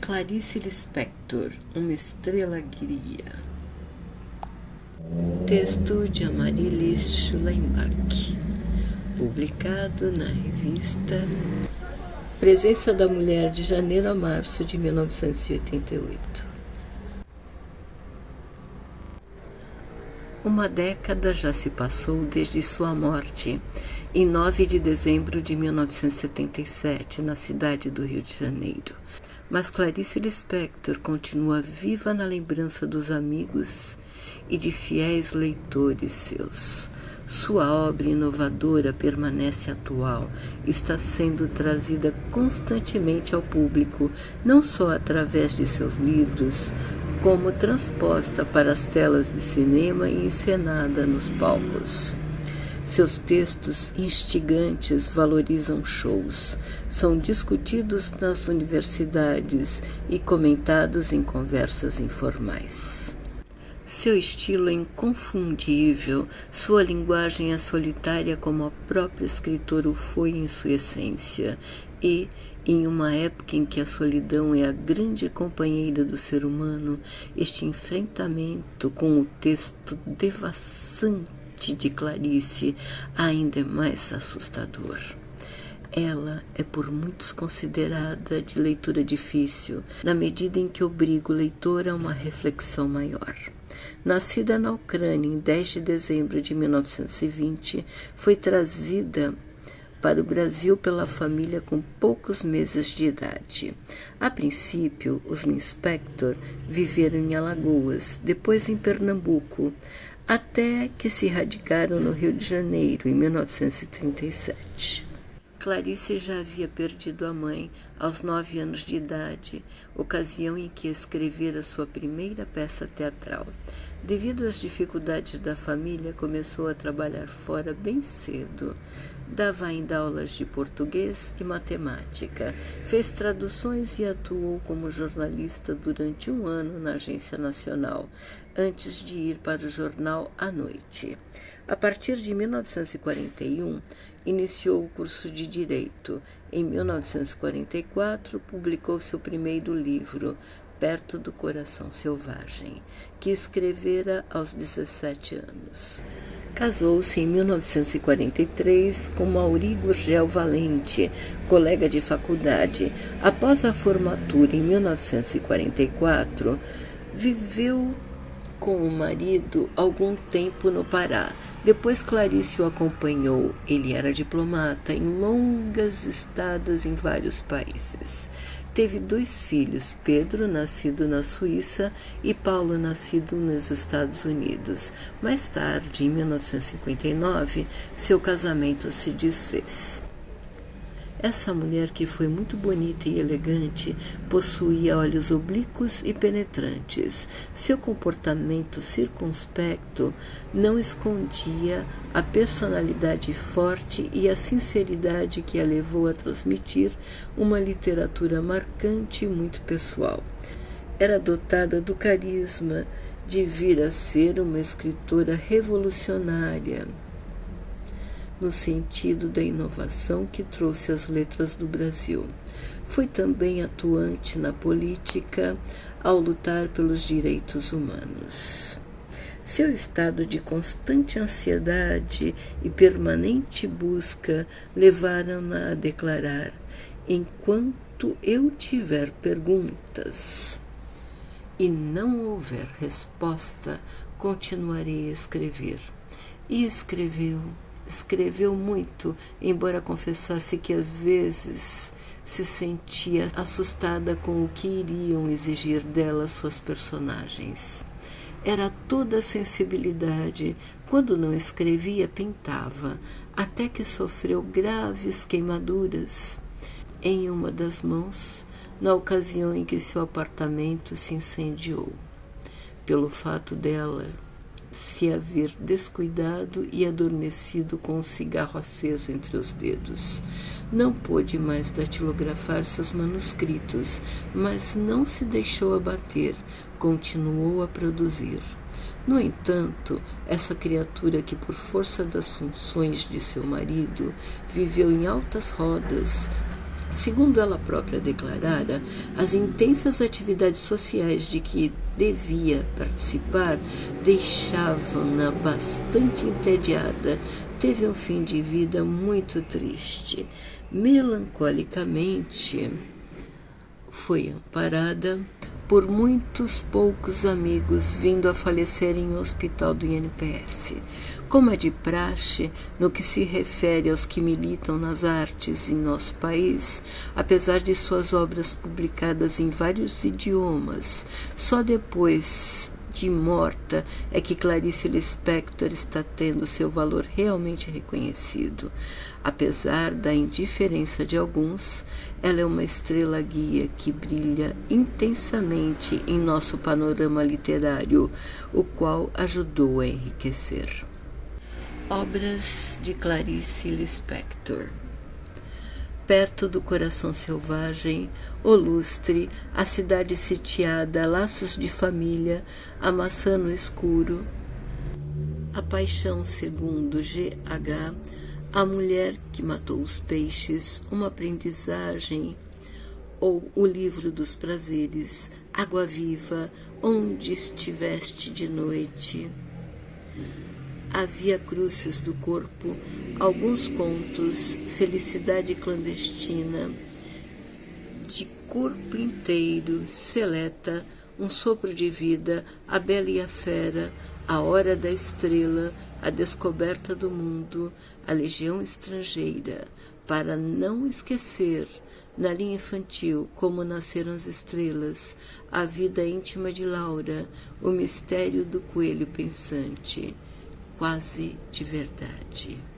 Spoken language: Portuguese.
Clarice Lispector, Uma Estrela Guia. Texto de Amarilis Schullenbach, publicado na revista Presença da Mulher, de janeiro a março de 1988. Uma década já se passou desde sua morte, em 9 de dezembro de 1977, na cidade do Rio de Janeiro. Mas Clarice Lispector continua viva na lembrança dos amigos e de fiéis leitores seus. Sua obra inovadora permanece atual, está sendo trazida constantemente ao público, não só através de seus livros, como transposta para as telas de cinema e encenada nos palcos. Seus textos instigantes valorizam shows, são discutidos nas universidades e comentados em conversas informais. Seu estilo é inconfundível, sua linguagem é solitária como a própria escritora o foi em sua essência, e, em uma época em que a solidão é a grande companheira do ser humano, este enfrentamento com o texto devassante de Clarice ainda é mais assustador. Ela é por muitos considerada de leitura difícil, na medida em que obriga o leitor a uma reflexão maior. Nascida na Ucrânia em 10 de dezembro de 1920, foi trazida para o Brasil pela família com poucos meses de idade. A princípio, os Lispector viveram em Alagoas, depois em Pernambuco, até que se radicaram no Rio de Janeiro, em 1937. Clarice já havia perdido a mãe aos 9 anos de idade, ocasião em que escrevera sua primeira peça teatral. Devido às dificuldades da família, começou a trabalhar fora bem cedo. Dava ainda aulas de português e matemática, fez traduções e atuou como jornalista durante 1 ano na Agência Nacional, antes de ir para o jornal à noite. A partir de 1941, iniciou o curso de Direito. Em 1944, publicou seu primeiro livro, Perto do Coração Selvagem, que escrevera aos 17 anos. Casou-se em 1943 com Mauri Gurgel Valente, colega de faculdade. Após a formatura em 1944, viveu com o marido algum tempo no Pará. Depois Clarice o acompanhou. Ele era diplomata em longas estadas em vários países. Teve 2 filhos, Pedro, nascido na Suíça, e Paulo, nascido nos Estados Unidos. Mais tarde, em 1959, seu casamento se desfez. Essa mulher, que foi muito bonita e elegante, possuía olhos oblíquos e penetrantes. Seu comportamento circunspecto não escondia a personalidade forte e a sinceridade que a levou a transmitir uma literatura marcante e muito pessoal. Era dotada do carisma de vir a ser uma escritora revolucionária, no sentido da inovação que trouxe às letras do Brasil. Foi também atuante na política ao lutar pelos direitos humanos. Seu estado de constante ansiedade e permanente busca levaram-na a declarar: enquanto eu tiver perguntas e não houver resposta, continuarei a escrever. E escreveu muito, embora confessasse que às vezes se sentia assustada com o que iriam exigir dela suas personagens. Era toda a sensibilidade. Quando não escrevia, pintava, até que sofreu graves queimaduras em uma das mãos, na ocasião em que seu apartamento se incendiou, pelo fato dela se haver descuidado e adormecido com um cigarro aceso entre os dedos. Não pôde mais datilografar seus manuscritos, mas não se deixou abater, continuou a produzir. No entanto, essa criatura que, por força das funções de seu marido, viveu em altas rodas, Segundo ela própria declarara, as intensas atividades sociais de que devia participar deixavam-na bastante entediada. Teve um fim de vida muito triste. Melancolicamente, foi amparada por muitos poucos amigos vindo a falecer em um hospital do INPS. Como é de praxe, no que se refere aos que militam nas artes em nosso país, apesar de suas obras publicadas em vários idiomas, só depois de morta é que Clarice Lispector está tendo seu valor realmente reconhecido. Apesar da indiferença de alguns, ela é uma estrela guia que brilha intensamente em nosso panorama literário, o qual ajudou a enriquecer. Obras de Clarice Lispector. Perto do coração selvagem, O Lustre, A cidade sitiada, Laços de família, A maçã no escuro, A paixão segundo G.H., A mulher que matou os peixes, Uma aprendizagem, ou O livro dos prazeres, Água viva, Onde estiveste de noite, A Via Crucis do corpo, alguns contos, Felicidade clandestina, De corpo inteiro, Seleta, Um sopro de vida, A Bela e a Fera, A hora da estrela, A descoberta do mundo, A legião estrangeira, para não esquecer, na linha infantil, Como nasceram as estrelas, A vida íntima de Laura, O mistério do coelho pensante, Quase de verdade.